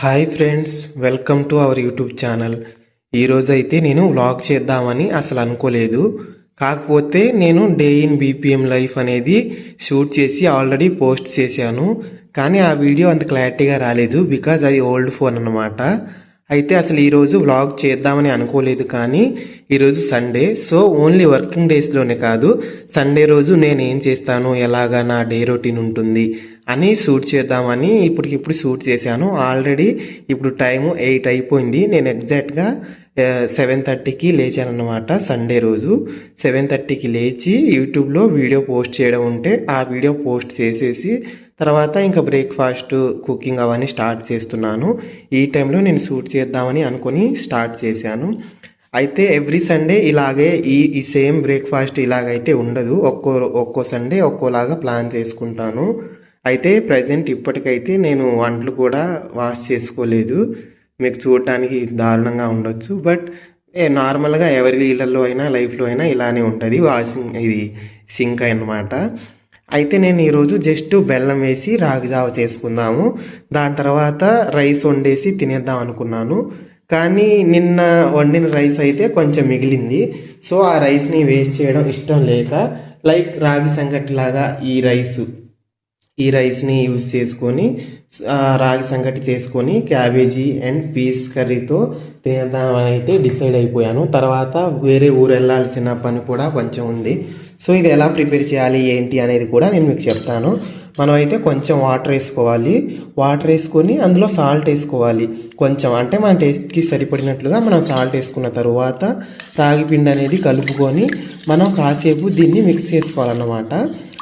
Hi friends, welcome to our YouTube channel. ఈరోజు అయితే నేను వ్లాగ్ చేద్దామని అసలు అనుకోలేదు. కాకపోతే నేను డే ఇన్ బీపీఎం లైఫ్ అనేది షూట్ చేసి ఆల్రెడీ పోస్ట్ చేశాను. కానీ ఆ వీడియో అంత క్లారిటీగా రాలేదు బికాజ్ అది ఓల్డ్ ఫోన్ అన్నమాట. అయితే అసలు ఈరోజు వ్లాగ్ చేద్దామని అనుకోలేదు. కానీ ఈరోజు సండే, సో ఓన్లీ వర్కింగ్ డేస్లోనే కాదు, సండే రోజు నేను ఏం చేస్తాను, ఎలాగా నా డే రొటీన్ ఉంటుంది అని షూట్ చేద్దామని ఇప్పటికిప్పుడు షూట్ చేశాను. ఆల్రెడీ ఇప్పుడు టైము 8 అయిపోయింది. నేను ఎగ్జాక్ట్గా 7:30కి లేచాను అనమాట. సండే రోజు 7:30కి లేచి యూట్యూబ్లో వీడియో పోస్ట్ చేయడం ఉంటే ఆ వీడియో పోస్ట్ చేసేసి తర్వాత ఇంకా బ్రేక్ఫాస్ట్, కుకింగ్ అవన్నీ స్టార్ట్ చేస్తున్నాను. ఈ టైంలో నేను షూట్ చేద్దామని అనుకొని స్టార్ట్ చేశాను. అయితే ఎవ్రీ సండే ఇలాగే ఈ సేమ్ బ్రేక్ఫాస్ట్ ఇలాగైతే ఉండదు. ఒక్కో సండే ఒక్కోలాగా ప్లాన్ చేసుకుంటాను. అయితే ప్రజెంట్ ఇప్పటికైతే నేను వంటలు కూడా వాష్ చేసుకోలేదు. మీకు చూడటానికి దారుణంగా ఉండొచ్చు, బట్ నార్మల్గా ఎవరి ఇళ్ళల్లో అయినా లైఫ్లో అయినా ఇలానే ఉంటుంది. వాషింగ్ ఇది సింక్ అన్నమాట. అయితే నేను ఈరోజు జస్ట్ బెల్లం వేసి రాగి జావ చేసుకుందాము, దాని తర్వాత రైస్ వండేసి తినేద్దాం అనుకున్నాను. కానీ నిన్న వండిన రైస్ అయితే కొంచెం మిగిలింది. సో ఆ రైస్ని వేస్ట్ చేయడం ఇష్టం లేక లైక్ రాగి సంగటి లాగా ఈ రైస్ని యూజ్ చేసుకొని రాగి సంగటి చేసుకొని క్యాబేజీ అండ్ పీస్ కర్రీతో తినేద్దామని అయితే డిసైడ్ అయిపోయాను. తర్వాత వేరే ఊరు వెళ్ళాల్సిన పని కూడా కొంచెం ఉంది. సో ఇది ఎలా ప్రిపేర్ చేయాలి ఏంటి అనేది కూడా నేను మీకు చెప్తాను. మనం అయితే కొంచెం వాటర్ వేసుకోవాలి. వాటర్ వేసుకొని అందులో సాల్ట్ వేసుకోవాలి కొంచెం, అంటే మన టేస్ట్కి సరిపడినట్లుగా మనం సాల్ట్ వేసుకున్న తర్వాత రాగి పిండి అనేది కలుపుకొని మనం కాసేపు దీన్ని మిక్స్ చేసుకోవాలన్నమాట.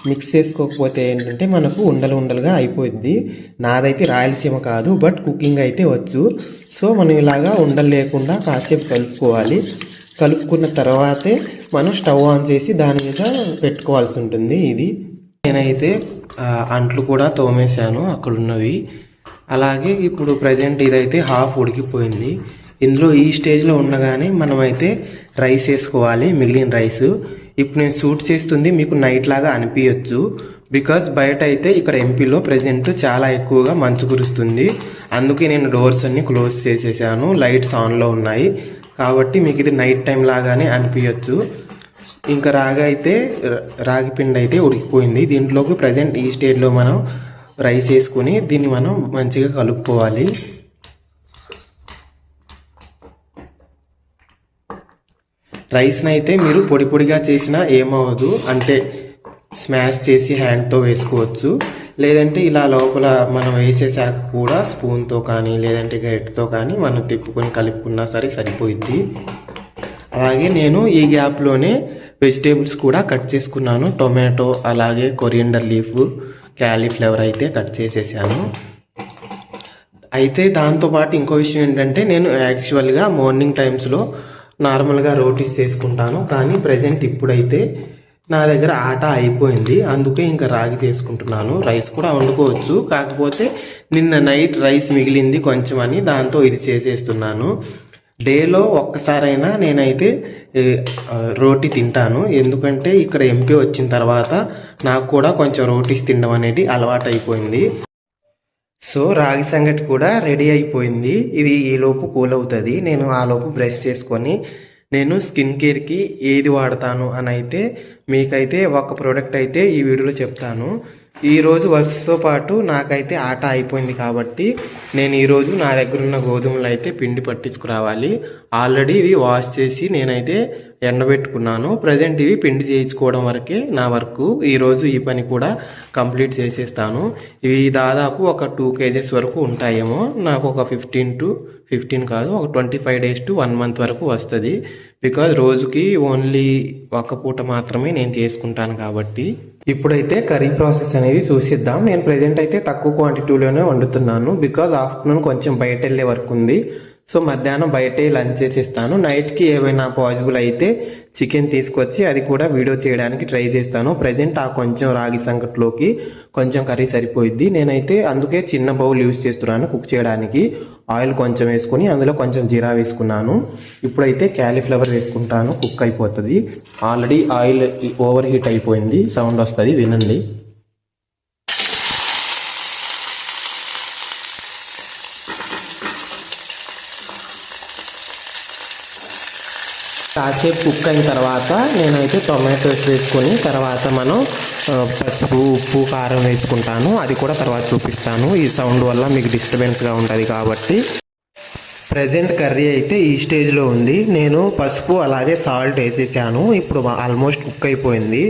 మిక్స్ చేసుకోకపోతే ఏంటంటే మనకు ఉండలుగా అయిపోద్ది. నాదైతే రాయలసీమ కాదు, బట్ కుకింగ్ అయితే వచ్చు. సో మనం ఇలాగా ఉండలు లేకుండా కాసేపు కలుపుకోవాలి. కలుపుకున్న తర్వాతే మనం స్టవ్ ఆన్ చేసి దాని మీద పెట్టుకోవాల్సి ఉంటుంది. ఇది నేనైతే అంట్లు కూడా తోమేశాను అక్కడ ఉన్నవి. అలాగే ఇప్పుడు ప్రజెంట్ ఇదైతే హాఫ్ ఉడికిపోయింది. ఇందులో ఈ స్టేజ్లో ఉండగానే మనమైతే రైస్ వేసుకోవాలి, మిగిలిన రైస్. ఇప్పుడు నేను షూట్ చేస్తుంది మీకు నైట్ లాగా అనిపించచ్చు, బికాజ్ బయట అయితే ఇక్కడ ఎంపీలో ప్రజెంట్ చాలా ఎక్కువగా మంచు కురుస్తుంది. అందుకే నేను డోర్స్ అన్ని క్లోజ్ చేసేసాను, లైట్స్ ఆన్లో ఉన్నాయి కాబట్టి మీకు ఇది నైట్ టైం లాగానే అనిపించచ్చు. ఇంకా రాగి పిండి అయితే ఉడికిపోయింది. దీంట్లోకి ప్రజెంట్ ఈ స్టేజ్లో మనం రైస్ వేసుకొని దీన్ని మనం మంచిగా కలుపుకోవాలి. రైస్ని అయితే మీరు పొడిగా చేసినా ఏమవ్వదు, అంటే స్మాష్ చేసి హ్యాండ్తో వేసుకోవచ్చు. లేదంటే ఇలా లోపల మనం వేసేసాక కూడా స్పూన్తో కానీ లేదంటే గరిటెతో కానీ మనం తిప్పుకొని కలుపుకున్నా సరే సరిపోయిద్ది. అలాగే నేను ఈ గ్యాప్లోనే వెజిటేబుల్స్ కూడా కట్ చేసుకున్నాను. టొమాటో, అలాగే కొరియండర్ లీఫ్, క్యాలీఫ్లవర్ అయితే కట్ చేసేసాను. అయితే దాంతోపాటు ఇంకో విషయం ఏంటంటే నేను యాక్చువల్గా మార్నింగ్ టైమ్స్లో నార్మల్గా రోటీస్ చేసుకుంటాను. కానీ ప్రజెంట్ ఇప్పుడైతే నా దగ్గర ఆట అయిపోయింది, అందుకే ఇంకా రాగి చేసుకుంటున్నాను. రైస్ కూడా వండుకోవచ్చు, కాకపోతే నిన్న నైట్ రైస్ మిగిలింది కొంచెం అని దాంతో ఇది చేసేస్తున్నాను. డేలో ఒక్కసారైనా నేనైతే రోటీ తింటాను, ఎందుకంటే ఇక్కడ ఎంపీ వచ్చిన తర్వాత నాకు కూడా కొంచెం రోటీస్ తినడం అనేది అలవాటు అయిపోయింది. సో రాగి సంగటి కూడా రెడీ అయిపోయింది. ఇది ఈలోపు కూల్ అవుతుంది. నేను ఆలోపు బ్రష్ చేసుకొని నేను స్కిన్ కేర్కి ఏది వాడతాను అని అయితే మీకైతే ఒక ప్రోడక్ట్ అయితే ఈ వీడియోలో చెప్తాను. ఈరోజు వర్క్స్తో పాటు నాకైతే ఆట అయిపోయింది కాబట్టి నేను ఈరోజు నా దగ్గర ఉన్న గోధుమలు అయితే పిండి పట్టించుకురావాలి. ఆల్రెడీ ఇవి వాష్ చేసి నేనైతే ఎండబెట్టుకున్నాను. ప్రజెంట్ ఇవి పిండి చేయించుకోవడం వరకే నా వర్క్. ఈరోజు ఈ పని కూడా కంప్లీట్ చేసేస్తాను. ఇవి దాదాపు ఒక 2 kgs వరకు ఉంటాయేమో. నాకు ఒక 15 కాదు, ఒక 25 days to 1 month వరకు వస్తుంది. బికాజ్ రోజుకి ఓన్లీ ఒక పూట మాత్రమే నేను చేసుకుంటాను కాబట్టి. ఇప్పుడైతే కర్రీ ప్రాసెస్ అనేది చూసిద్దాం. నేను ప్రజెంట్ అయితే తక్కువ క్వాంటిటీలోనే వండుతున్నాను, బికాజ్ ఆఫ్టర్నూన్ కొంచెం బయట వెళ్ళే వర్క్ ఉంది. సో మధ్యాహ్నం బయటే లంచ్ చేసేస్తాను. నైట్కి ఏమైనా పాసిబుల్ అయితే చికెన్ తీసుకొచ్చి అది కూడా వీడియో చేయడానికి ట్రై చేస్తాను. ప్రజెంట్ ఆ కొంచెం రాగి సంకట్లోకి కొంచెం కర్రీ సరిపోయిద్ది. నేనైతే అందుకే చిన్న బౌల్ యూజ్ చేస్తున్నాను కుక్ చేయడానికి. ఆయిల్ కొంచెం వేసుకొని అందులో కొంచెం జీరా వేసుకున్నాను. ఇప్పుడైతే క్యాలీఫ్లవర్ వేసుకుంటాను, కుక్ అయిపోతుంది. ఆల్రెడీ ఆయిల్ ఓవర్ హీట్ అయిపోయింది, సౌండ్ వస్తుంది వినండి. కాసేపు కుక్ అయిన తర్వాత నేనైతే టొమాటోస్ వేసుకొని తర్వాత మనం పసుపు ఉప్పు కారం వేసుకుంటాను. అది కూడా తర్వాత చూపిస్తాను. ఈ సౌండ్ వల్ల మీకు డిస్టర్బెన్స్గా ఉంటుంది కాబట్టి. ప్రజెంట్ కర్రీ అయితే ఈ స్టేజ్లో ఉంది. నేను పసుపు అలాగే సాల్ట్ వేసేసాను. ఇప్పుడు ఆల్మోస్ట్ కుక్ అయిపోయింది.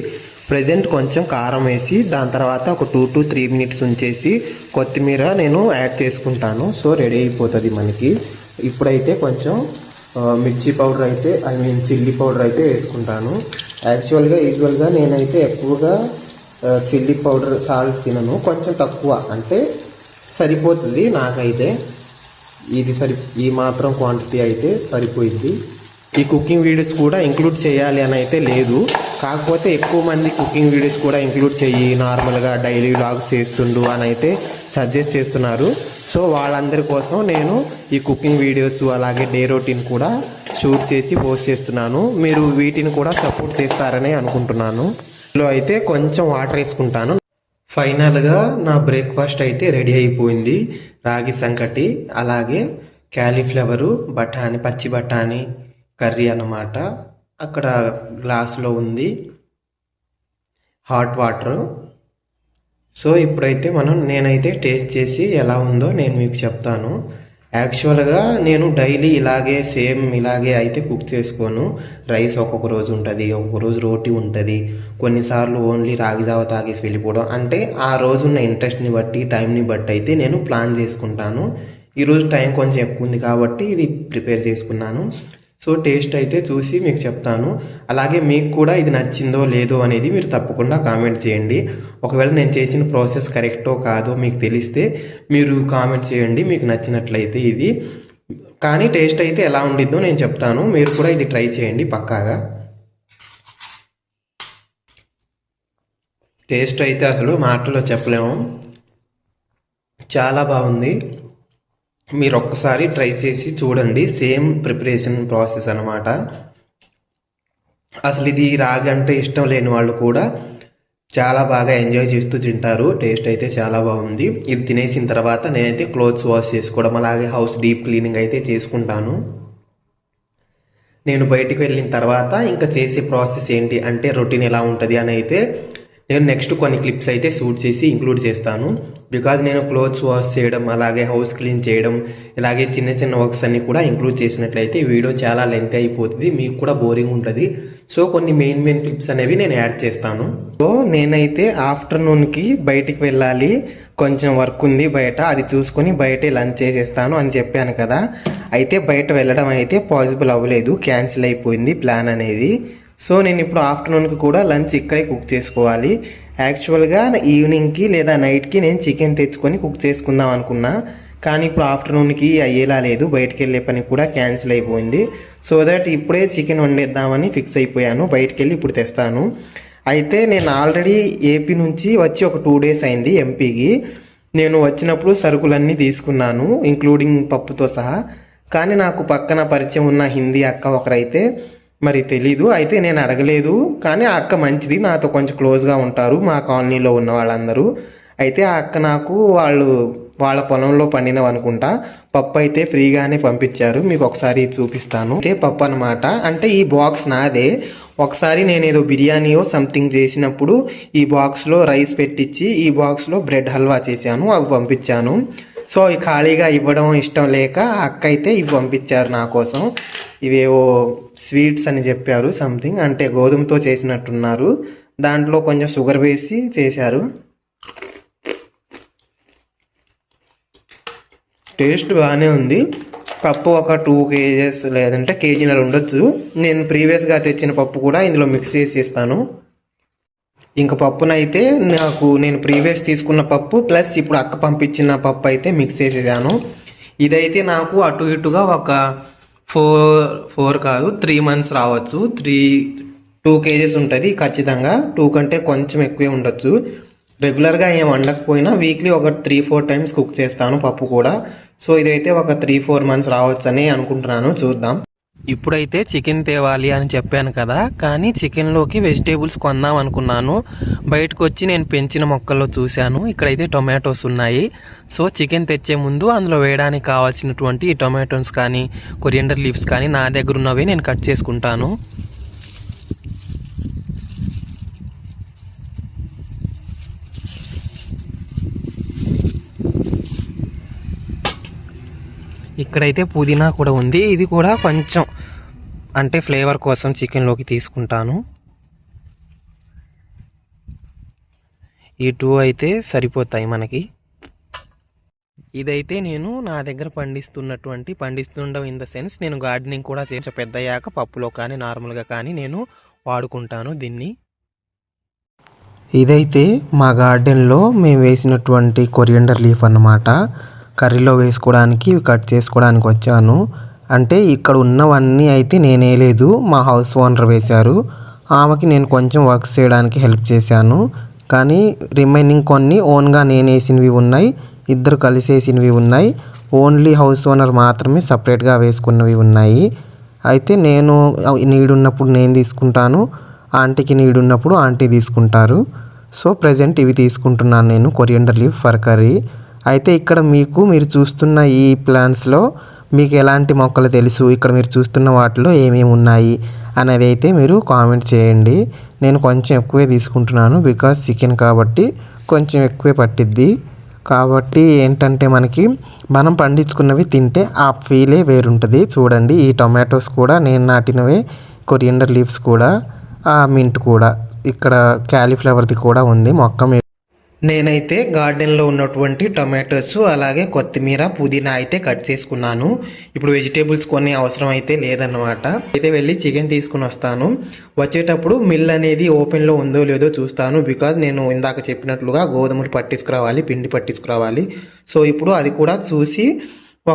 ప్రజెంట్ కొంచెం కారం వేసి దాని తర్వాత ఒక 2 to 3 minutes ఉంచేసి కొత్తిమీర నేను యాడ్ చేసుకుంటాను. సో రెడీ అయిపోతుంది మనకి. ఇప్పుడైతే కొంచెం మిర్చి పౌడర్ అయితే చిల్లీ పౌడర్ అయితే వేసుకుంటాను. యూజువల్గా నేనైతే ఎక్కువగా చిల్లీ పౌడర్ సాల్ట్ తినను, కొంచెం తక్కువ అంటే సరిపోతుంది నాకైతే. ఈ మాత్రం క్వాంటిటీ అయితే సరిపోయింది. ఈ కుకింగ్ వీడియోస్ కూడా ఇంక్లూడ్ చేయాలి అని అయితే లేదు, కాకపోతే ఎక్కువ మంది కుకింగ్ వీడియోస్ కూడా ఇంక్లూడ్ చెయ్యి, నార్మల్గా డైలీ వ్లాగ్స్ చేస్తుండు అని అయితే సజెస్ట్ చేస్తున్నారు. సో వాళ్ళందరి కోసం నేను ఈ కుకింగ్ వీడియోస్ అలాగే డే రొటీన్ కూడా షూట్ చేసి పోస్ట్ చేస్తున్నాను. మీరు వీటిని కూడా సపోర్ట్ చేస్తారని అనుకుంటున్నాను. ఇందులో అయితే కొంచెం వాటర్ వేసుకుంటాను. ఫైనల్గా నా బ్రేక్ఫాస్ట్ అయితే రెడీ అయిపోయింది. రాగి సంకటి అలాగే క్యాలీఫ్లవరు పచ్చి బఠానీ కర్రీ అన్నమాట. అక్కడ గ్లాసులో ఉంది హాట్ వాటర్. సో ఇప్పుడైతే నేనైతే టేస్ట్ చేసి ఎలా ఉందో నేను మీకు చెప్తాను. యాక్చువల్గా నేను డైలీ ఇలాగే అయితే కుక్ చేసుకోను. రైస్ ఒక్కొక్క రోజు ఉంటుంది, ఒక్కొక్క రోజు రోటీ ఉంటుంది, కొన్నిసార్లు ఓన్లీ రాగి జావ తాగేసి వెళ్ళిపోవడం. అంటే ఆ రోజున్న ఇంట్రెస్ట్ని బట్టి టైంని బట్టి అయితే నేను ప్లాన్ చేసుకుంటాను. ఈరోజు టైం కొంచెం ఎక్కువ ఉంది కాబట్టి ఇది ప్రిపేర్ చేసుకున్నాను. సో టేస్ట్ అయితే చూసి మీకు చెప్తాను. అలాగే మీకు కూడా ఇది నచ్చిందో లేదో అనేది మీరు తప్పకుండా కామెంట్ చేయండి. ఒకవేళ నేను చేసిన ప్రాసెస్ కరెక్టో కాదో మీకు తెలిస్తే మీరు కామెంట్ చేయండి మీకు నచ్చినట్లయితే. ఇది కానీ టేస్ట్ అయితే ఎలా ఉండిద్దో నేను చెప్తాను. మీరు కూడా ఇది ట్రై చేయండి పక్కాగా. టేస్ట్ అయితే అసలు మాటల్లో చెప్పలేము, చాలా బాగుంది. మీరు ఒక్కసారి ట్రై చేసి చూడండి. సేమ్ ప్రిపరేషన్ ప్రాసెస్ అనమాట. అసలు ఇది రాగి అంటే ఇష్టం లేని వాళ్ళు కూడా చాలా బాగా ఎంజాయ్ చేస్తూ తింటారు. టేస్ట్ అయితే చాలా బాగుంది. ఇది తినేసిన తర్వాత నేనైతే క్లోత్స్ వాష్ చేసుకోవడం అలాగే హౌస్ డీప్ క్లీనింగ్ అయితే చేసుకుంటాను. నేను బయటికి వెళ్ళిన తర్వాత ఇంకా చేసే ప్రాసెస్ ఏంటి అంటే రొటీన్ ఎలా ఉంటుంది అని అయితే నేను నెక్స్ట్ కొన్ని క్లిప్స్ అయితే షూట్ చేసి ఇంక్లూడ్ చేస్తాను. బికాజ్ నేను క్లోత్స్ వాష్ చేయడం అలాగే హౌస్ క్లీన్ చేయడం ఇలాగే చిన్న చిన్న వర్క్స్ అన్ని కూడా ఇంక్లూడ్ చేసినట్లయితే వీడియో చాలా లెంత్ అయిపోతుంది, మీకు కూడా బోరింగ్ ఉంటుంది. సో కొన్ని మెయిన్ క్లిప్స్ అనేవి నేను యాడ్ చేస్తాను. సో నేనైతే ఆఫ్టర్నూన్కి బయటికి వెళ్ళాలి, కొంచెం వర్క్ ఉంది బయట, అది చూసుకొని బయటే లంచ్ చేసేస్తాను అని చెప్పాను కదా. అయితే బయట వెళ్ళడం అయితే పాసిబుల్ అవ్వలేదు, క్యాన్సిల్ అయిపోయింది ప్లాన్ అనేది. సో నేను ఇప్పుడు ఆఫ్టర్నూన్కి కూడా లంచ్ ఇక్కడే కుక్ చేసుకోవాలి. యాక్చువల్గా ఈవినింగ్కి లేదా నైట్కి నేను చికెన్ తెచ్చుకొని కుక్ చేసుకుందాం అనుకున్నా, కానీ ఇప్పుడు ఆఫ్టర్నూన్కి అయ్యేలా లేదు, బయటికి వెళ్ళే పని కూడా క్యాన్సిల్ అయిపోయింది. సో దట్ ఇప్పుడే చికెన్ వండేద్దామని ఫిక్స్ అయిపోయాను. బయటికి వెళ్ళి ఇప్పుడు తెస్తాను. అయితే నేను ఆల్రెడీ ఏపీ నుంచి వచ్చి ఒక 2 days అయింది. ఎంపీకి నేను వచ్చినప్పుడు సరుకులన్నీ తీసుకున్నాను ఇంక్లూడింగ్ పప్పుతో సహా. కానీ నాకు పక్కన పరిచయం ఉన్న హిందీ అక్క ఒకరైతే మరి తెలీదు, అయితే నేను అడగలేదు. కానీ ఆ అక్క మంచిది, నాతో కొంచెం క్లోజ్గా ఉంటారు మా కాలనీలో ఉన్న వాళ్ళందరూ. అయితే ఆ అక్క నాకు వాళ్ళ పొలంలో పండినవనుకుంటా పప్పు అయితే ఫ్రీగానే పంపించారు. మీకు ఒకసారి చూపిస్తాను. అయితే పప్పు అనమాట. అంటే ఈ బాక్స్ నాదే. ఒకసారి నేను ఏదో బిర్యానీయో సంథింగ్ చేసినప్పుడు ఈ బాక్స్లో రైస్ పెట్టించి ఈ బాక్స్లో బ్రెడ్ హల్వా చేశాను, అవి పంపించాను. సో ఇవి ఖాళీగా ఇవ్వడం ఇష్టం లేక అక్క అయితే ఇవి పంపించారు నా కోసం. ఇవేవో స్వీట్స్ అని చెప్పారు సంథింగ్, అంటే గోధుమతో చేసినట్టున్నారు, దాంట్లో కొంచెం షుగర్ వేసి చేశారు. టేస్ట్ బాగానే ఉంది. పప్పు ఒక 2 kgs లేదంటే కేజీన్నర ఉండొచ్చు. నేను ప్రీవియస్గా తెచ్చిన పప్పు కూడా ఇందులో మిక్స్ చేసి ఇస్తాను. ఇంక పప్పునైతే నేను ప్రీవియస్ తీసుకున్న పప్పు ప్లస్ ఇప్పుడు అక్క పంపించిన పప్పు అయితే మిక్స్ చేసేసాను. ఇదైతే నాకు అటు ఇటుగా ఒక 3 months రావచ్చు. 2 kgs ఉంటుంది ఖచ్చితంగా, 2 కంటే కొంచెం ఎక్కువే ఉండొచ్చు. రెగ్యులర్గా ఏం వండకపోయినా వీక్లీ ఒక 3-4 times కుక్ చేస్తాను పప్పు కూడా. సో ఇదైతే ఒక 3-4 months రావచ్చు అని అనుకుంటున్నాను, చూద్దాం. ఇప్పుడైతే చికెన్ తేవాలి అని చెప్పాను కదా, కానీ చికెన్లోకి వెజిటేబుల్స్ కొందాం అనుకున్నాను. బయటకు వచ్చి నేను పెంచిన మొక్కల్లో చూశాను, ఇక్కడైతే టొమాటోస్ ఉన్నాయి. సో చికెన్ తెచ్చే ముందు అందులో వేయడానికి కావాల్సినటువంటి ఈ టొమాటోస్ కానీ కొరియండర్ లీవ్స్ కానీ నా దగ్గర ఉన్నవే నేను కట్ చేసుకుంటాను. ఇక్కడైతే పుదీనా కూడా ఉంది, ఇది కూడా కొంచెం అంటే ఫ్లేవర్ కోసం చికెన్లోకి తీసుకుంటాను. ఈ 2 అయితే సరిపోతాయి మనకి. ఇదైతే నేను నా దగ్గర పండిస్తుండవు ఇన్ ద సెన్స్ నేను గార్డెనింగ్ కూడా చేసి పెద్దయ్యాక పప్పులో కానీ నార్మల్గా కానీ నేను వాడుకుంటాను దీన్ని. ఇదైతే మా గార్డెన్లో మేము వేసినటువంటి కొరియండర్ లీఫ్ అన్నమాట. కర్రీలో వేసుకోవడానికి కట్ చేసుకోవడానికి వచ్చాను. అంటే ఇక్కడ ఉన్నవన్నీ అయితే నేను వేయలేదు, మా హౌస్ ఓనర్ వేశారు. ఆమెకి నేను కొంచెం వర్క్స్ చేయడానికి హెల్ప్ చేశాను. కానీ రిమైనింగ్ కొన్ని ఓన్గా నేను వేసినవి ఉన్నాయి, ఇద్దరు కలిసి వేసినవి ఉన్నాయి. ఓన్లీ హౌస్ ఓనర్ మాత్రమే సపరేట్గా వేసుకున్నవి ఉన్నాయి. అయితే నేను నీడ్ ఉన్నప్పుడు నేను తీసుకుంటాను, ఆంటీకి నీడ్ ఉన్నప్పుడు ఆంటీ తీసుకుంటారు. సో ప్రజెంట్ ఇవి తీసుకుంటున్నాను నేను, కొరియండర్ లీఫ్ ఫర్ కర్రీ. అయితే ఇక్కడ మీరు చూస్తున్న ఈ ప్లాంట్స్లో మీకు ఎలాంటి మొక్కలు తెలుసు, ఇక్కడ మీరు చూస్తున్న వాటిలో ఏమేమి ఉన్నాయి అనేది అయితే మీరు కామెంట్ చేయండి. నేను కొంచెం ఎక్కువే తీసుకుంటున్నాను, బికాస్ చికెన్ కాబట్టి కొంచెం ఎక్కువే పట్టిద్ది. కాబట్టి ఏంటంటే మనం పండించుకున్నవి తింటే ఆ ఫీలే వేరుంటుంది. చూడండి, ఈ టొమాటోస్ కూడా నేను నాటినవే, కొరియండర్ లీవ్స్ కూడా, మింట్ కూడా, ఇక్కడ క్యాలీఫ్లవర్ది కూడా ఉంది మొక్క. నేనైతే గార్డెన్లో ఉన్నటువంటి టొమాటోస్ అలాగే కొత్తిమీర పుదీనా అయితే కట్ చేసుకున్నాను. ఇప్పుడు వెజిటేబుల్స్ కొన్ని అవసరం అయితే లేదన్నమాట. అయితే వెళ్ళి చికెన్ తీసుకుని వస్తాను. వచ్చేటప్పుడు మిల్ అనేది ఓపెన్లో ఉందో లేదో చూస్తాను, బికాజ్ నేను ఇందాక చెప్పినట్లుగా గోధుమలు పట్టించుకురావాలి, పిండి పట్టించుకురావాలి. సో ఇప్పుడు అది కూడా చూసి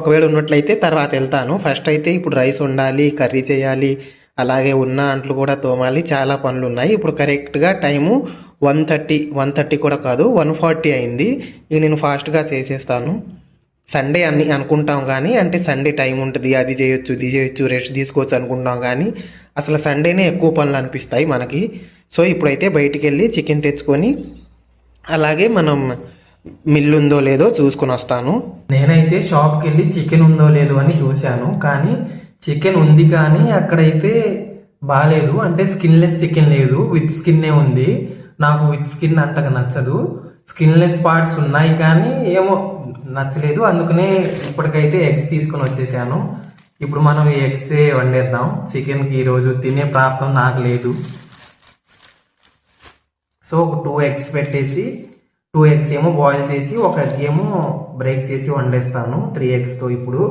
ఒకవేళ ఉన్నట్లయితే తర్వాత వెళ్తాను. ఫస్ట్ అయితే ఇప్పుడు రైస్ వండాలి, కర్రీ చేయాలి, అలాగే ఉన్న అంట్లు కూడా తోమాలి, చాలా పనులు ఉన్నాయి. ఇప్పుడు కరెక్ట్గా టైము 1:30 కూడా కాదు 1:40 అయింది. ఇక నేను ఫాస్ట్గా చేసేస్తాను. సండే అని అనుకుంటాం కానీ, అంటే సండే టైం ఉంటుంది, అది చేయొచ్చు ఇది చేయొచ్చు రెస్ట్ తీసుకోవచ్చు అనుకుంటాం కానీ అసలు సండేనే ఎక్కువ పనులు అనిపిస్తాయి మనకి. సో ఇప్పుడైతే బయటికి వెళ్ళి చికెన్ తెచ్చుకొని అలాగే మనం మిల్లు ఉందో లేదో చూసుకొని వస్తాను. నేనైతే షాప్కి వెళ్ళి చికెన్ ఉందో లేదో అని చూశాను, కానీ చికెన్ ఉంది కానీ అక్కడైతే బాగాలేదు. అంటే స్కిన్లెస్ చికెన్ లేదు, విత్ స్కిన్నే ఉంది. నాకు విత్ స్కిన్ అంతగా నచ్చదు, స్కిన్లెస్ పార్ట్స్ ఉన్నాయి కానీ ఏమో నచ్చలేదు. అందుకనే ఇప్పటికైతే ఎగ్స్ తీసుకొని వచ్చేసాను. ఇప్పుడు మనం ఈ ఎగ్సే వండేద్దాం. చికెన్కి ఈరోజు తినే ప్రాప్తం నాకు లేదు. సో 2 ఎగ్స్ పెట్టేసి 2 ఎగ్స్ ఏమో బాయిల్ చేసి ఒక ఎగ్ ఏమో బ్రేక్ చేసి వండేస్తాను 3 ఎగ్స్తో. ఇప్పుడు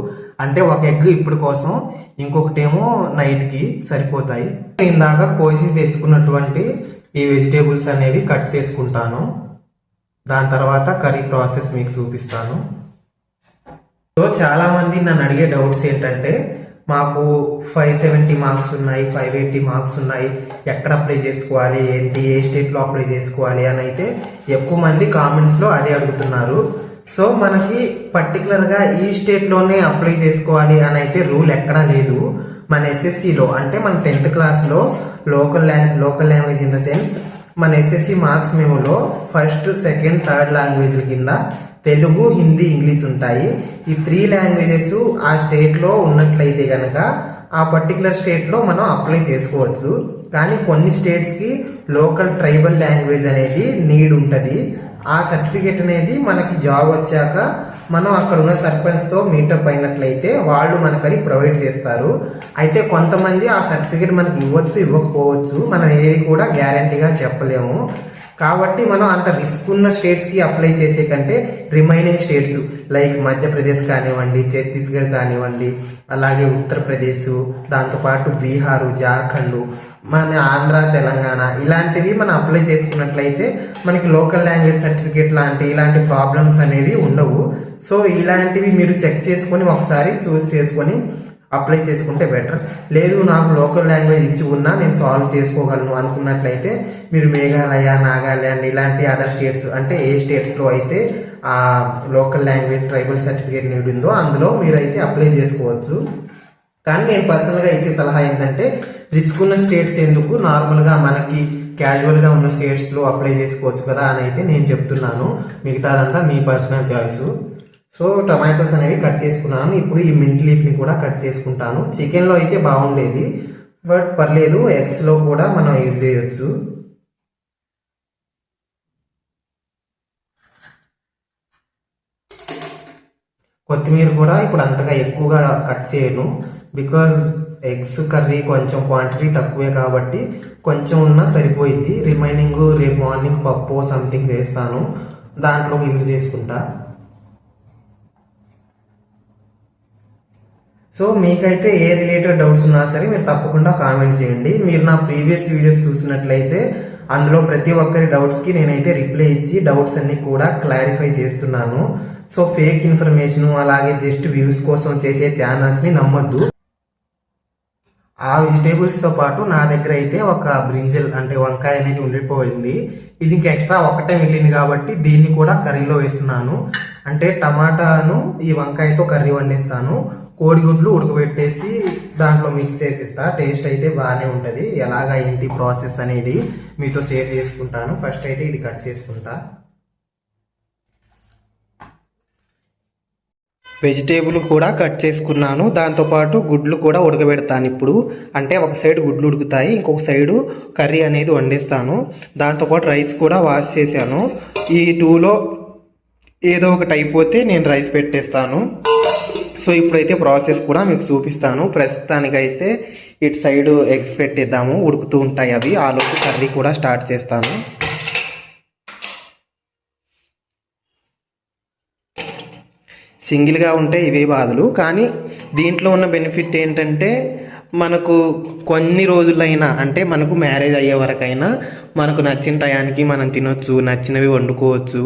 అంటే ఒక ఎగ్ ఇప్పుడు కోసం, ఇంకొకటేమో నైట్కి సరిపోతాయి. ఇందాక కోసి తెచ్చుకున్నటువంటి ఈ వెజిటేబుల్స్ అనేవి కట్ చేసుకుంటాను. దాని తర్వాత కర్రీ ప్రాసెస్ మీకు చూపిస్తాను. సో చాలామంది నన్ను అడిగే డౌట్స్ ఏంటంటే, మాకు 570 మార్క్స్ ఉన్నాయి, 580 మార్క్స్ ఉన్నాయి, ఎక్కడ అప్లై చేసుకోవాలి, ఏంటి, ఏ స్టేట్లో అప్లై చేసుకోవాలి అని అయితే ఎక్కువ మంది కామెంట్స్లో అదే అడుగుతున్నారు. సో మనకి పర్టికులర్గా ఈ స్టేట్లోనే అప్లై చేసుకోవాలి అని అయితే రూల్ ఎక్కడా లేదు. మన ఎస్ఎస్సిలో అంటే మన 10th క్లాస్లో local language in the sense మన ఎస్ఎస్సి మార్క్స్ మెమోలో 1st, 2nd, 3rd లాంగ్వేజ్ల కింద తెలుగు, హిందీ, ఇంగ్లీష్ ఉంటాయి. ఈ 3 లాంగ్వేజెస్ ఆ స్టేట్లో ఉన్నట్లయితే కనుక ఆ పర్టికులర్ స్టేట్లో మనం అప్లై చేసుకోవచ్చు. కానీ కొన్ని స్టేట్స్కి లోకల్ ట్రైబల్ లాంగ్వేజ్ అనేది నీడ్ ఉంటుంది. ఆ సర్టిఫికేట్ అనేది మనకి జాబ్ వచ్చాక మనం అక్కడ ఉన్న సర్పంచ్తో మీటప్ అయినట్లయితే వాళ్ళు మనకు అది ప్రొవైడ్ చేస్తారు. అయితే కొంతమంది ఆ సర్టిఫికేట్ మనకి ఇవ్వచ్చు, ఇవ్వకపోవచ్చు, మనం ఏది కూడా గ్యారంటీగా చెప్పలేము. కాబట్టి మనం అంత రిస్క్ ఉన్న స్టేట్స్కి అప్లై చేసే కంటే రిమైనింగ్ స్టేట్స్ లైక్ మధ్యప్రదేశ్ కానివ్వండి, ఛత్తీస్గఢ్ కానివ్వండి, అలాగే ఉత్తరప్రదేశ్, దాంతోపాటు బీహారు, జార్ఖండ్, మన ఆంధ్ర, తెలంగాణ ఇలాంటివి మనం అప్లై చేసుకున్నట్లయితే మనకి లోకల్ లాంగ్వేజ్ సర్టిఫికేట్ ఇలాంటి ప్రాబ్లమ్స్ అనేవి ఉండవు. సో ఇలాంటివి మీరు చెక్ చేసుకొని ఒకసారి చూస్ చేసుకొని అప్లై చేసుకుంటే బెటర్. లేదు నాకు లోకల్ లాంగ్వేజ్ ఇష్యూ ఉన్నా నేను సాల్వ్ చేసుకోగలను అనుకున్నట్లయితే మీరు మేఘాలయ, నాగాల్యాండ్ ఇలాంటి అదర్ స్టేట్స్, అంటే ఏ స్టేట్స్లో అయితే ఆ local language tribal certificate need ఉందో అందులో మీరైతే అప్లై చేసుకోవచ్చు. కానీ నేను పర్సనల్గా ఇచ్చే సలహా ఏంటంటే రిస్క్ ఉన్న స్టేట్స్ ఎందుకు, నార్మల్గా మనకి క్యాజువల్గా ఉన్న స్టేట్స్లో అప్లై చేసుకోవచ్చు కదా అని అయితే నేను చెప్తున్నాను. మిగతాదంతా మీ పర్సనల్ చాయిస్. సో టమాటోస్ అనేవి కట్ చేసుకున్నాను. ఇప్పుడు ఈ మింట్ లీఫ్ని కూడా కట్ చేసుకుంటాను. చికెన్లో అయితే బాగుండేది, బట్ పర్లేదు, ఎగ్స్లో కూడా మనం యూజ్ చేయొచ్చు. కొత్తిమీర కూడా ఇప్పుడు అంతగా ఎక్కువగా కట్ చేయను, బికాజ్ ఎగ్స్ కర్రీ కొంచెం క్వాంటిటీ తక్కువే కాబట్టి కొంచెం ఉన్నా సరిపోయిద్ది. రిమైనింగ్ రేపు మార్నింగ్ పప్పు సంథింగ్ చేస్తాను, దాంట్లో యూజ్ చేసుకుంటా. సో మీకైతే ఏ రిలేటెడ్ డౌట్స్ ఉన్నా సరే మీరు తప్పకుండా కామెంట్ చేయండి. మీరు నా ప్రీవియస్ వీడియోస్ చూసినట్లయితే అందులో ప్రతి ఒక్కరి డౌట్స్కి నేనైతే రిప్లై ఇచ్చి డౌట్స్ అన్ని కూడా క్లారిఫై చేస్తున్నాను. సో ఫేక్ ఇన్ఫర్మేషన్ అలాగే జస్ట్ వ్యూస్ కోసం చేసే ఛానల్స్ని నమ్మొద్దు. ఆ వెజిటేబుల్స్తో పాటు నా దగ్గర అయితే ఒక బ్రింజల్ అంటే వంకాయ అనేది ఉండిపోయింది. ఇది ఇంకా ఎక్స్ట్రా ఒక్కటే మిగిలింది కాబట్టి దీన్ని కూడా కర్రీలో వేస్తున్నాను. అంటే టమాటాను ఈ వంకాయతో కర్రీ వండేస్తాను. కోడిగుడ్లు ఉడకబెట్టేసి దాంట్లో మిక్స్ చేసిస్తా. టేస్ట్ అయితే బాగానే ఉంటుంది. ఎలాగా ఏంటి ప్రాసెస్ అనేది మీతో షేర్ చేసుకుంటాను. ఫస్ట్ అయితే ఇది కట్ చేసుకుంటా. వెజిటేబుల్ కూడా కట్ చేసుకున్నాను, దాంతోపాటు గుడ్లు కూడా ఉడకబెడతాను ఇప్పుడు. అంటే ఒక సైడ్ గుడ్లు ఉడుకుతాయి, ఇంకొక సైడు కర్రీ అనేది వండేస్తాను. దాంతోపాటు రైస్ కూడా వాష్ చేశాను. ఈ టూలో ఏదో ఒకటి అయిపోతే నేను రైస్ పెట్టేస్తాను. సో ఇప్పుడైతే ప్రాసెస్ కూడా మీకు చూపిస్తాను. ప్రస్తుతానికైతే ఇటు సైడు ఎగ్స్ పెట్టేద్దాము, ఉడుకుతూ ఉంటాయి అవి. ఆలోపు కర్రీ కూడా స్టార్ట్ చేస్తాను. సింగిల్గా ఉంటే ఇవే బాధలు, కానీ దీంట్లో ఉన్న బెనిఫిట్ ఏంటంటే మనకు కొన్ని రోజులైనా అంటే మనకు మ్యారేజ్ అయ్యే వరకైనా మనకు నచ్చిన టయానికి మనం తినొచ్చు, నచ్చినవి వండుకోవచ్చు.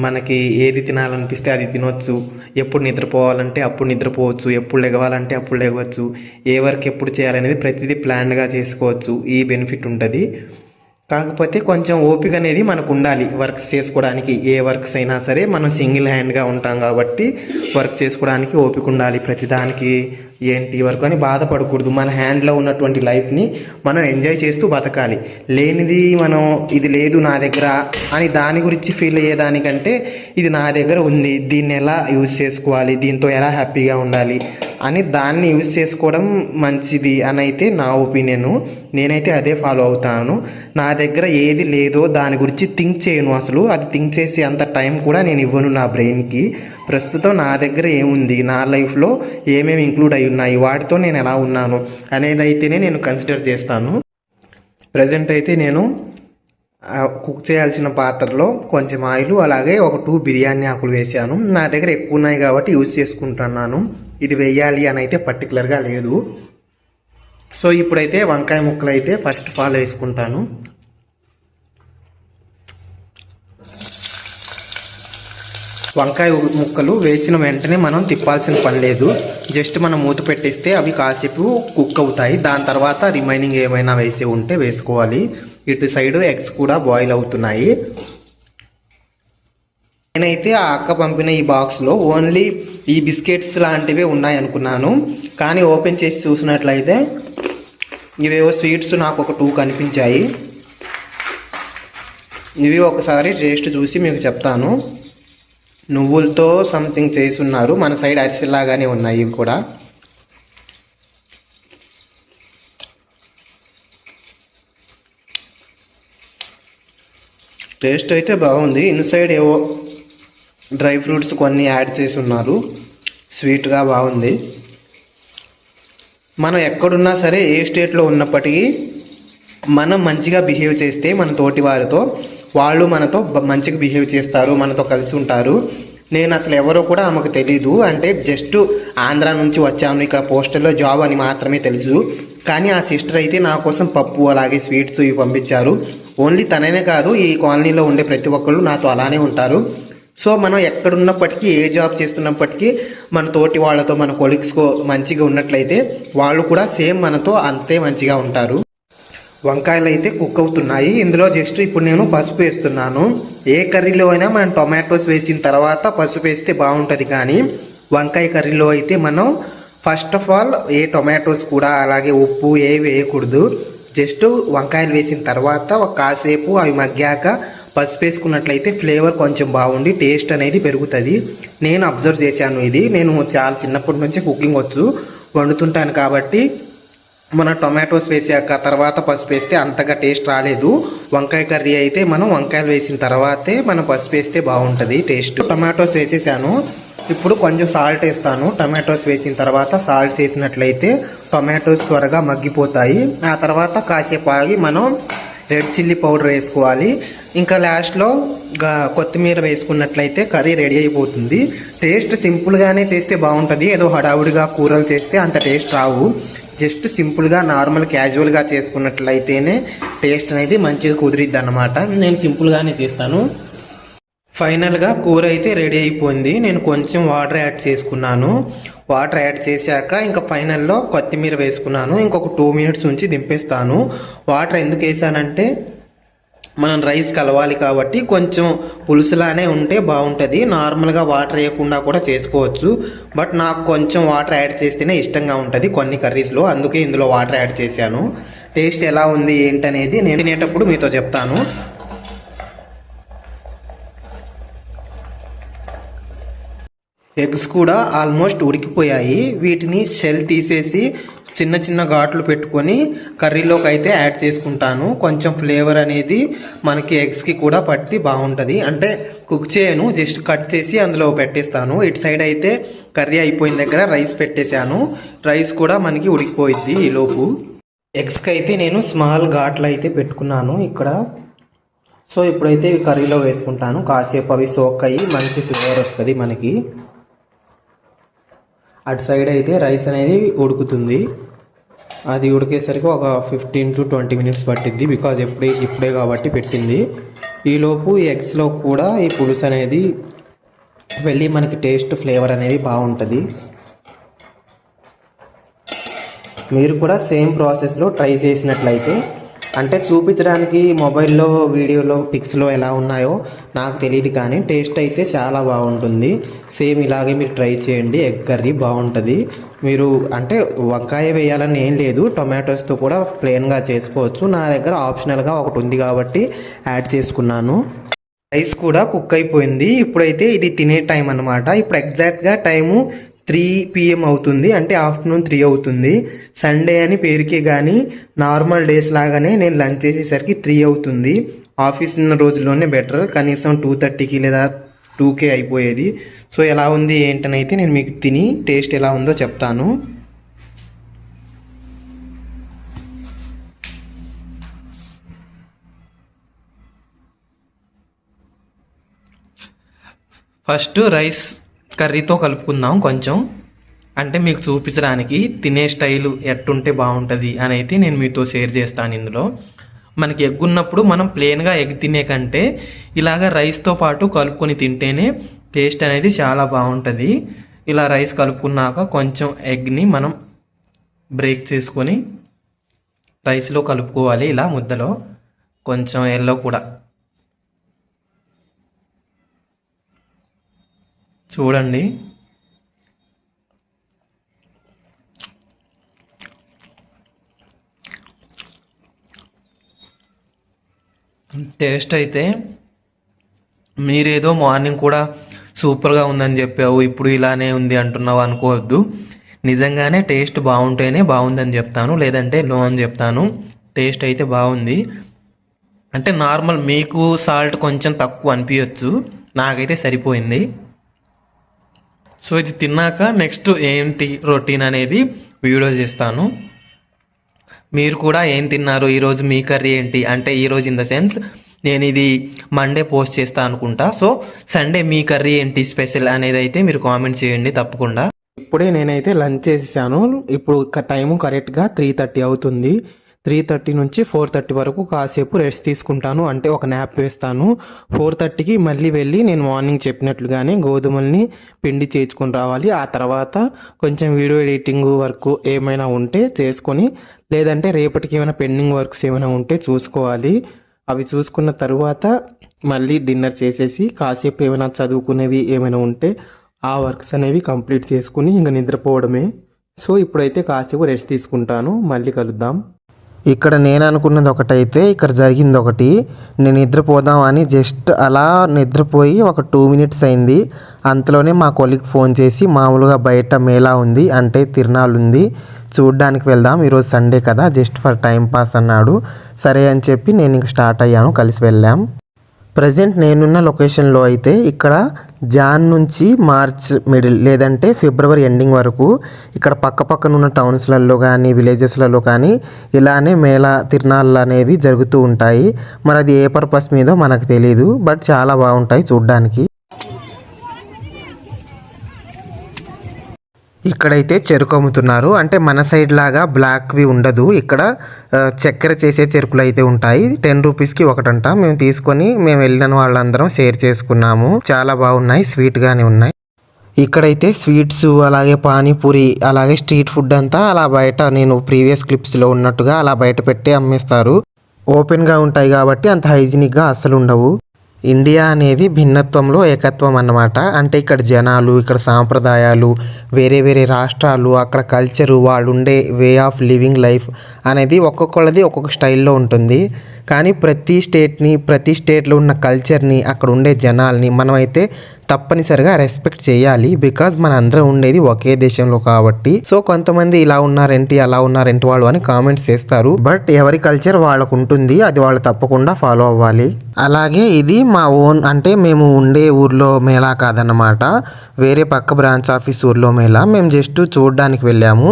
మనకి ఏది తినాలనిపిస్తే అది తినొచ్చు. ఎప్పుడు నిద్రపోవాలంటే అప్పుడు నిద్రపోవచ్చు, ఎప్పుడు లెగవాలంటే అప్పుడు లెగవచ్చు. ఏ వర్క్ ఎప్పుడు చేయాలనేది ప్రతిదీ ప్లాన్గా చేసుకోవచ్చు. ఈ బెనిఫిట్ ఉంటుంది. కాకపోతే కొంచెం ఓపిక అనేది మనకు ఉండాలి వర్క్స్ చేసుకోవడానికి. ఏ వర్క్స్ అయినా సరే మనం సింగిల్ హ్యాండ్గా ఉంటాం కాబట్టి వర్క్ చేసుకోవడానికి ఓపిక ఉండాలి. ప్రతిదానికి ఏంటి వర్క్ అని బాధపడకూడదు. మన హ్యాండ్లో ఉన్నటువంటి లైఫ్ని మనం ఎంజాయ్ చేస్తూ బతకాలి. లేనిది మనం ఇది లేదు నా దగ్గర అని దాని గురించి ఫీల్ అయ్యేదానికంటే ఇది నా దగ్గర ఉంది, దీన్ని ఎలా యూజ్ చేసుకోవాలి, దీంతో ఎలా హ్యాపీగా ఉండాలి అని దాన్ని యూజ్ చేసుకోవడం మంచిది అని అయితే నా ఒపీనియను. నేనైతే అదే ఫాలో అవుతాను. నా దగ్గర ఏది లేదో దాని గురించి థింక్ చేయను. అసలు అది థింక్ చేసే అంత టైం కూడా నేను ఇవ్వను నా బ్రెయిన్కి. ప్రస్తుతం నా దగ్గర ఏముంది, నా లైఫ్లో ఏమేమి ఇంక్లూడ్ అయి ఉన్నాయి, వాటితో నేను ఎలా ఉన్నాను అనేది అయితేనే నేను కన్సిడర్ చేస్తాను. ప్రజెంట్ అయితే నేను కుక్ చేయాల్సిన పాత్రలో కొంచెం ఆయిల్ అలాగే ఒక 2 బిర్యానీ ఆకులు వేసాను. నా దగ్గర ఎక్కువ ఉన్నాయి కాబట్టి యూజ్ చేసుకుంటున్నాను. ఇది వేయాలి అని అయితే పర్టికులర్గా లేదు. సో ఇప్పుడైతే వంకాయ ముక్కలు అయితే ఫస్ట్ ఆఫ్ ఆల్ వేసుకుంటాను. వంకాయ ముక్కలు వేసిన వెంటనే మనం తిప్పాల్సిన పని లేదు. జస్ట్ మనం మూత పెట్టేస్తే అవి కాసేపు కుక్ అవుతాయి. దాని తర్వాత రిమైనింగ్ ఏమైనా వేసి ఉంటే వేసుకోవాలి. ఇటు సైడ్ ఎగ్స్ కూడా బాయిల్ అవుతున్నాయి. నేనైతే ఆ అక్క పంపిన ఈ బాక్స్లో ఓన్లీ ఈ బిస్కెట్స్ లాంటివే ఉన్నాయి అనుకున్నాను. కానీ ఓపెన్ చేసి చూసినట్లయితే ఇవేవో స్వీట్స్ నాకు ఒక 2 కనిపించాయి. ఇవి ఒకసారి టేస్ట్ చూసి మీకు చెప్తాను. నువ్వులతో సంథింగ్ చేసున్నారు. మన సైడ్ అరిసెల్లాగానే ఉన్నాయి ఇవి కూడా. టేస్ట్ అయితే బాగుంది. ఇన్సైడ్ ఏవో డ్రై ఫ్రూట్స్ కొన్ని యాడ్ చేసి ఉన్నారు. స్వీట్గా బాగుంది. మనం ఎక్కడున్నా సరే ఏ స్టేట్లో ఉన్నప్పటికీ మనం మంచిగా బిహేవ్ చేస్తే మన తోటి వారితో వాళ్ళు మనతో మంచిగా బిహేవ్ చేస్తారు, మనతో కలిసి ఉంటారు. నేను అసలు ఎవరో కూడా ఆమెకు తెలీదు. అంటే జస్ట్ ఆంధ్ర నుంచి వచ్చాను, ఇక్కడ పోస్టల్లో జాబ్ అని మాత్రమే తెలుసు. కానీ ఆ సిస్టర్ అయితే నా కోసం పప్పు అలాగే స్వీట్స్ ఇవి పంపించారు. ఓన్లీ తననే కాదు, ఈ కాలనీలో ఉండే ప్రతి ఒక్కళ్ళు నాతో అలానే ఉంటారు. సో మనం ఎక్కడున్నప్పటికీ ఏ జాబ్ చేస్తున్నప్పటికీ మన తోటి వాళ్ళతో మన కొలీగ్స్తో మంచిగా ఉన్నట్లయితే వాళ్ళు కూడా సేమ్ మనతో అంతే మంచిగా ఉంటారు. వంకాయలు అయితే కుక్ అవుతున్నాయి. ఇందులో జస్ట్ ఇప్పుడు నేను పసుపు వేస్తున్నాను. ఏ కర్రీలో అయినా మనం టొమాటోస్ వేసిన తర్వాత పసుపు వేస్తే బాగుంటుంది, కానీ వంకాయ కర్రీలో అయితే మనం first of all A tomatoes కూడా అలాగే ఉప్పు ఏ వేయకూడదు. జస్ట్ వంకాయలు వేసిన తర్వాత ఒక కాసేపు అవి మగ్గాక పసుపు వేసుకున్నట్లయితే ఫ్లేవర్ కొంచెం బాగుండి టేస్ట్ అనేది పెరుగుతుంది. నేను అబ్జర్వ్ చేశాను. ఇది నేను చాలా చిన్నప్పటి నుంచి కుకింగ్ వచ్చు, వండుతుంటాను కాబట్టి మన టొమాటోస్ వేసాక తర్వాత పసుపు వేస్తే అంతగా టేస్ట్ రాలేదు. వంకాయ కర్రీ అయితే మనం వంకాయలు వేసిన తర్వాతే మనం పసుపు వేస్తే బాగుంటుంది టేస్ట్. టొమాటోస్ వేసేసాను. ఇప్పుడు కొంచెం సాల్ట్ వేస్తాను. టొమాటోస్ వేసిన తర్వాత సాల్ట్ వేసినట్లయితే టొమాటోస్ త్వరగా మగ్గిపోతాయి. ఆ తర్వాత కాసేపు ఆగి మనం రెడ్ చిల్లీ పౌడర్ వేసుకోవాలి. ఇంకా లాస్ట్లో కొత్తిమీర వేసుకున్నట్లయితే కర్రీ రెడీ అయిపోతుంది. టేస్ట్ సింపుల్గానే చేస్తే బాగుంటుంది. ఏదో హడావుడిగా కూరలు చేస్తే అంత టేస్ట్ రావు. జస్ట్ సింపుల్గా నార్మల్ క్యాజువల్గా చేసుకున్నట్లయితేనే టేస్ట్ అనేది మంచిగా కుదిరిద్ది అన్నమాట. నేను సింపుల్గానే చేస్తాను. ఫైనల్గా కూర అయితే రెడీ అయిపోయింది. నేను కొంచెం వాటర్ యాడ్ చేసుకున్నాను. వాటర్ యాడ్ చేశాక ఇంకా ఫైనల్లో కొత్తిమీర వేసుకున్నాను. ఇంకొక 2 minutes ఉంచి దింపేస్తాను. వాటర్ ఎందుకు వేసానంటే మనం రైస్ కలవాలి కాబట్టి కొంచెం పులుసులానే ఉంటే బాగుంటుంది. నార్మల్గా వాటర్ వేయకుండా కూడా చేసుకోవచ్చు. బట్ నాకు కొంచెం వాటర్ యాడ్ చేస్తేనే ఇష్టంగా ఉంటుంది కొన్ని కర్రీస్లో, అందుకే ఇందులో వాటర్ యాడ్ చేశాను. టేస్ట్ ఎలా ఉంది ఏంటనేది నేను తినేటప్పుడు మీతో చెప్తాను. ఎగ్స్ కూడా ఆల్మోస్ట్ ఉడికిపోయాయి. వీటిని షెల్ తీసేసి చిన్న చిన్న ఘాట్లు పెట్టుకొని కర్రీలోకి అయితే యాడ్ చేసుకుంటాను. కొంచెం ఫ్లేవర్ అనేది మనకి ఎగ్స్కి కూడా పట్టి బాగుంటుంది. అంటే కుక్ చేయను, జస్ట్ కట్ చేసి అందులో పెట్టేస్తాను. ఇటు సైడ్ అయితే కర్రీ అయిపోయిన దగ్గర రైస్ పెట్టేశాను. రైస్ కూడా మనకి ఉడికిపోయిద్ది ఈలోపు. ఎగ్స్కి అయితే నేను స్మాల్ ఘాట్లు అయితే పెట్టుకున్నాను ఇక్కడ. సో ఇప్పుడైతే కర్రీలో వేసుకుంటాను. కాసేపు అవి సోక్ అయ్యి మంచి ఫ్లేవర్ వస్తుంది మనకి. అటు సైడ్ అయితే రైస్ అనేది ఉడుకుతుంది. అది ఉడికేసరికి ఒక 15 to 20 minutes పట్టిద్ది. బికాజ్ ఇప్పుడే కాబట్టి పెట్టింది. ఈలోపు ఎగ్స్లో కూడా ఈ పులుసు అనేది వెళ్ళి మనకి టేస్ట్ ఫ్లేవర్ అనేది బాగుంటుంది. మీరు కూడా సేమ్ ప్రాసెస్లో ట్రై చేసినట్లయితే, అంటే చూపించడానికి మొబైల్లో వీడియోలో పిక్స్లో ఎలా ఉన్నాయో నాకు తెలియదు, కానీ టేస్ట్ అయితే చాలా బాగుంటుంది. సేమ్ ఇలాగే మీరు ట్రై చేయండి. ఎగ్ కర్రీ బాగుంటుంది. మీరు అంటే వంకాయ వేయాలని ఏం లేదు, టొమాటోస్తో కూడా ప్లెయిన్గా చేసుకోవచ్చు. నా దగ్గర ఆప్షనల్గా ఒకటి ఉంది కాబట్టి యాడ్ చేసుకున్నాను. రైస్ కూడా కుక్ అయిపోయింది. ఇప్పుడైతే ఇది తినే టైం అన్నమాట. ఇప్పుడు ఎగ్జాక్ట్గా టైము 3 PM అవుతుంది. అంటే ఆఫ్టర్నూన్ 3 అవుతుంది. సండే అని పేరుకే కానీ నార్మల్ డేస్ లాగానే నేను లంచ్ చేసేసరికి 3 అవుతుంది. ఆఫీస్ ఉన్న రోజుల్లోనే బెటర్. కనీసం 2:30కి లేదా 2కే అయిపోయేది. సో ఎలా ఉంది ఏంటనైతే నేను మీకు తిని టేస్ట్ ఎలా ఉందో చెప్తాను. ఫస్ట్ రైస్ కర్రీతో కలుపుకుందాం కొంచెం, అంటే మీకు చూపించడానికి తినే స్టైలు ఎట్టుంటే బాగుంటుంది అని అయితే నేను మీతో షేర్ చేస్తాను. ఇందులో మనకి ఎగ్ ఉన్నప్పుడు మనం ప్లెయిన్గా ఎగ్ తినే కంటే ఇలాగ రైస్తో పాటు కలుపుకొని తింటేనే టేస్ట్ అనేది చాలా బాగుంటుంది. ఇలా రైస్ కలుపుకున్నాక కొంచెం ఎగ్ని మనం బ్రేక్ చేసుకొని రైస్లో కలుపుకోవాలి. ఇలా ముద్దలో కొంచెం ఎల్లో కూడా చూడండి. టేస్ట్ అయితే మీరేదో మార్నింగ్ కూడా సూపర్గా ఉందని చెప్పావు, ఇప్పుడు ఇలానే ఉంది అంటున్నావు అనుకోవద్దు. నిజంగానే టేస్ట్ బాగుంటేనే బాగుందని చెప్తాను, లేదంటే నో అని చెప్తాను. టేస్ట్ అయితే బాగుంది. అంటే నార్మల్ మీకు సాల్ట్ కొంచెం తక్కువ అనిపించవచ్చు, నాకైతే సరిపోయింది. సో ఇది తిన్నాక నెక్స్ట్ ఏంటి రొటీన్ అనేది వీడియో చేస్తాను. మీరు కూడా ఏం తిన్నారు ఈరోజు, మీ కర్రీ ఏంటి అంటే ఈరోజు ఇన్ ద సెన్స్ నేను ఇది మండే పోస్ట్ చేస్తాను అనుకుంటా. సో సండే మీ కర్రీ ఏంటి స్పెషల్ అనేది అయితే మీరు కామెంట్ చేయండి తప్పకుండా. ఇప్పుడే నేనైతే లంచ్ చేసేసాను. ఇప్పుడు టైము కరెక్ట్గా 3:30 అవుతుంది. 3:30 నుంచి 4:30 వరకు కాసేపు రెస్ట్ తీసుకుంటాను, అంటే ఒక న్యాప్ వేస్తాను. 4:30కి మళ్ళీ వెళ్ళి నేను మార్నింగ్ చెప్పినట్లుగానే గోధుమల్ని పిండి చేర్చుకొని రావాలి. ఆ తర్వాత కొంచెం వీడియో ఎడిటింగ్ వర్క్ ఏమైనా ఉంటే చేసుకొని, లేదంటే రేపటికి ఏమైనా పెండింగ్ వర్క్స్ ఏమైనా ఉంటే చూసుకోవాలి. అవి చూసుకున్న తర్వాత మళ్ళీ డిన్నర్ చేసేసి కాసేపు ఏమైనా చదువుకునేవి ఏమైనా ఉంటే ఆ వర్క్స్ అనేవి కంప్లీట్ చేసుకుని ఇంకా నిద్రపోవడమే. సో ఇప్పుడైతే కాసేపు రెస్ట్ తీసుకుంటాను, మళ్ళీ కలుద్దాం. ఇక్కడ నేను అనుకున్నది ఒకటైతే ఇక్కడ జరిగింది ఒకటి. నేను నిద్రపోదాం అని జస్ట్ అలా నిద్రపోయి ఒక 2 మినిట్స్ అయింది. అంతలోనే మా కొలీగ్ ఫోన్ చేసి మామూలుగా బయట మేళా ఉంది, అంటే తిరునాళ్ళు ఉంది, చూడ్డానికి వెళ్దాం, ఈరోజు సండే కదా, జస్ట్ ఫర్ టైం పాస్ అన్నాడు. సరే అని చెప్పి నేను ఇంక స్టార్ట్ అయ్యాను, కలిసి వెళ్ళాం. ప్రజెంట్ నేనున్న లొకేషన్లో అయితే ఇక్కడ జాన్ నుంచి మార్చ్ మిడిల్ లేదంటే ఫిబ్రవరి ఎండింగ్ వరకు ఇక్కడ పక్కపక్కన ఉన్న టౌన్స్లలో కానీ విలేజెస్లలో కానీ ఇలానే మేళా తిరునాళ్ళు అనేవి జరుగుతూ ఉంటాయి. మరి అది ఏ పర్పస్ మీదో మనకు తెలియదు, బట్ చాలా బాగుంటాయి చూడ్డానికి. ఇక్కడైతే చెరుకు అమ్ముతున్నారు. అంటే మన సైడ్ లాగా బ్లాక్వి ఉండదు, ఇక్కడ చక్కెర చేసే చెరుకులు అయితే ఉంటాయి. 10 రూపీస్కి ఒకటంట. మేము తీసుకొని మేము వెళ్ళిన వాళ్ళందరం షేర్ చేసుకున్నాము. చాలా బాగున్నాయి, స్వీట్గానే ఉన్నాయి. ఇక్కడైతే స్వీట్స్, అలాగే పానీపూరి, అలాగే స్ట్రీట్ ఫుడ్ అంతా అలా బయట నేను ప్రీవియస్ క్లిప్స్లో ఉన్నట్టుగా అలా బయట పెట్టి అమ్మేస్తారు. ఓపెన్గా ఉంటాయి కాబట్టి అంత హైజీనిక్గా అస్సలు ఉండవు. ఇండియా అనేది భిన్నత్వంలో ఏకత్వం అన్నమాట. అంటే ఇక్కడ జనాలు, ఇక్కడ సాంప్రదాయాలు, వేరే వేరే రాష్ట్రాలు, అక్కడ కల్చరు, వాళ్ళు ఉండే వే ఆఫ్ లివింగ్ లైఫ్ అనేది ఒక్కొక్కళ్ళది ఒక్కొక్క స్టైల్లో ఉంటుంది. కానీ ప్రతి స్టేట్లో ఉన్న కల్చర్ని, అక్కడ ఉండే జనాల్ని మనమైతే తప్పనిసరిగా రెస్పెక్ట్ చేయాలి. బికాజ్ మన అందరం ఉండేది ఒకే దేశంలో కాబట్టి. సో కొంతమంది ఇలా ఉన్నారేంటి, అలా ఉన్నారేంటి వాళ్ళు అని కామెంట్స్ చేస్తారు. బట్ ఎవరి కల్చర్ వాళ్ళకు ఉంటుంది, అది వాళ్ళు తప్పకుండా ఫాలో అవ్వాలి. అలాగే ఇది మా ఓన్, అంటే మేము ఉండే ఊర్లో మేళా కాదన్నమాట, వేరే పక్క బ్రాంచ్ ఆఫీస్ ఊర్లో మేళా. మేము జస్ట్ చూడడానికి వెళ్ళాము.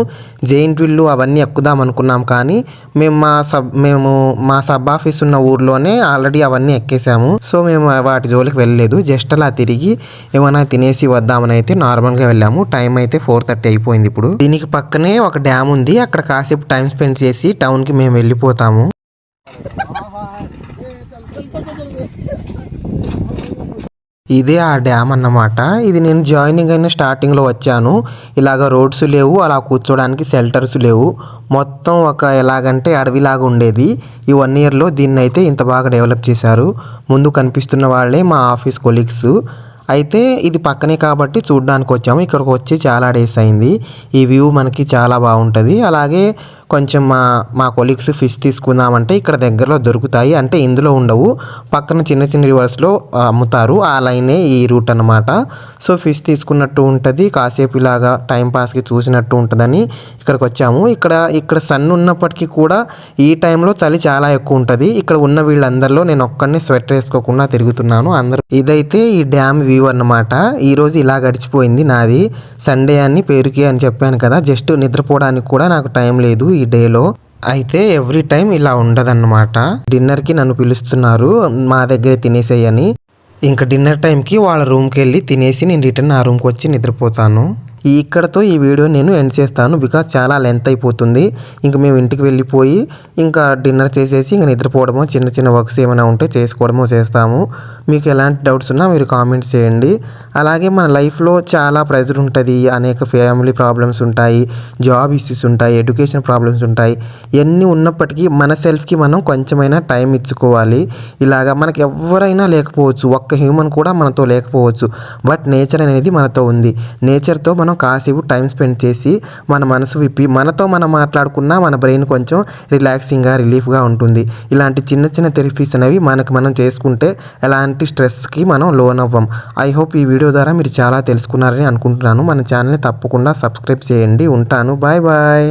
జైంట్ విల్లు అవన్నీ ఎక్కుదాం అనుకున్నాం, కానీ మేము మా సబ్ ఆఫీస్ ఉన్న ఊర్లోనే ఆల్రెడీ అవన్నీ ఎక్కేసాము. సో మేము వాటి జోలికి వెళ్ళలేదు. జస్ట్ అలా తిరిగి ఏమైనా తినేసి వద్దామని అయితే నార్మల్గా వెళ్ళాము. టైం అయితే 4:30 అయిపోయింది. ఇప్పుడు దీనికి పక్కనే ఒక డ్యామ్ ఉంది, అక్కడ కాసేపు టైం స్పెండ్ చేసి టౌన్కి మేము వెళ్ళిపోతాము. ఇదే ఆ డ్యామ్ అన్నమాట. ఇది నేను జాయినింగ్ అయిన స్టార్టింగ్లో వచ్చాను. ఇలాగ రోడ్స్ లేవు, అలా కూర్చోడానికి షెల్టర్స్ లేవు, మొత్తం ఒక ఎలాగంటే అడవిలాగా ఉండేది. ఈ 1 ఇయర్లో దీన్ని అయితే ఇంత బాగా డెవలప్ చేశారు. ముందు కనిపిస్తున్న వాళ్ళే మా ఆఫీస్ కొలీగ్స్. అయితే ఇది పక్కనే కాబట్టి చూడ్డానికి వచ్చాము. ఇక్కడికి వచ్చి చాలా డేస్ అయింది. ఈ వ్యూ మనకి చాలా బాగుంటుంది. అలాగే కొంచెం మా కొలీగ్స్ ఫిష్ తీసుకుందామంటే ఇక్కడ దగ్గరలో దొరుకుతాయి, అంటే ఇందులో ఉండవు, పక్కన చిన్న చిన్న రివర్స్లో అమ్ముతారు. ఆ లైనే ఈ రూట్ అన్నమాట. సో ఫిష్ తీసుకున్నట్టు ఉంటుంది, కాసేపు ఇలాగా టైంపాస్కి చూసినట్టు ఉంటుందని ఇక్కడికి వచ్చాము. ఇక్కడ సన్ ఉన్నప్పటికీ కూడా ఈ టైంలో చలి చాలా ఎక్కువ ఉంటుంది. ఇక్కడ ఉన్న వీళ్ళందరిలో నేను ఒక్కడిని స్వెటర్ వేసుకోకుండా తిరుగుతున్నాను. అందరూ ఇదైతే ఈ డ్యామ్ వ్యూ అన్నమాట. ఈరోజు ఇలా గడిచిపోయింది నాది. సండే అని పేరుకి అని చెప్పాను కదా, జస్ట్ నిద్రపోవడానికి కూడా నాకు టైం లేదు ఈ డేలో. అయితే ఎవ్రీ టైం ఇలా ఉండదన్నమాట. డిన్నర్కి నన్ను పిలుస్తున్నారు మా దగ్గర తినేసేయని. ఇంకా డిన్నర్ టైంకి వాళ్ళ రూమ్కి వెళ్ళి తినేసి నేను రిటర్న్ ఆ రూమ్కి వచ్చి నిద్రపోతాను. ఇక్కడతో ఈ వీడియో నేను ఎండ్ చేస్తాను, బికాజ్ చాలా లెంత్ అయిపోతుంది. ఇంక మేము ఇంటికి వెళ్ళిపోయి ఇంకా డిన్నర్ చేసేసి ఇంక నిద్రపోవడమో, చిన్న చిన్న వర్క్స్ ఏమైనా ఉంటే చేసుకోవడమో చేస్తాము. మీకు ఎలాంటి డౌట్స్ ఉన్నా మీరు కామెంట్స్ చేయండి. అలాగే మన లైఫ్లో చాలా ప్రెజర్ ఉంటుంది, అనేక ఫ్యామిలీ ప్రాబ్లమ్స్ ఉంటాయి, జాబ్ ఇష్యూస్ ఉంటాయి, ఎడ్యుకేషన్ ప్రాబ్లమ్స్ ఉంటాయి. ఇవన్నీ ఉన్నప్పటికీ మన సెల్ఫ్కి మనం కొంచెమైనా టైం ఇచ్చుకోవాలి. ఇలాగా మనకి ఎవరైనా లేకపోవచ్చు, ఒక్క హ్యూమన్ కూడా మనతో లేకపోవచ్చు, బట్ నేచర్ అనేది మనతో ఉంది. నేచర్తో మనం కాసేపు టైం స్పెండ్ చేసి మన మనసు విప్పి మనతో మనం మాట్లాడుకున్నా మన బ్రెయిన్ కొంచెం రిలాక్సింగ్గా, రిలీఫ్గా ఉంటుంది. ఇలాంటి చిన్న చిన్న థెరపీస్ అనేవి మనకు మనం చేసుకుంటే ఎలాంటి స్ట్రెస్కి మనం లోన్ అవ్వం. ఐ హోప్ ఈ వీడియో ద్వారా మీరు చాలా తెలుసుకున్నారని అనుకుంటున్నాను. మన ఛానల్ని తప్పకుండా సబ్స్క్రైబ్ చేయండి. ఉంటాను, బాయ్ బాయ్.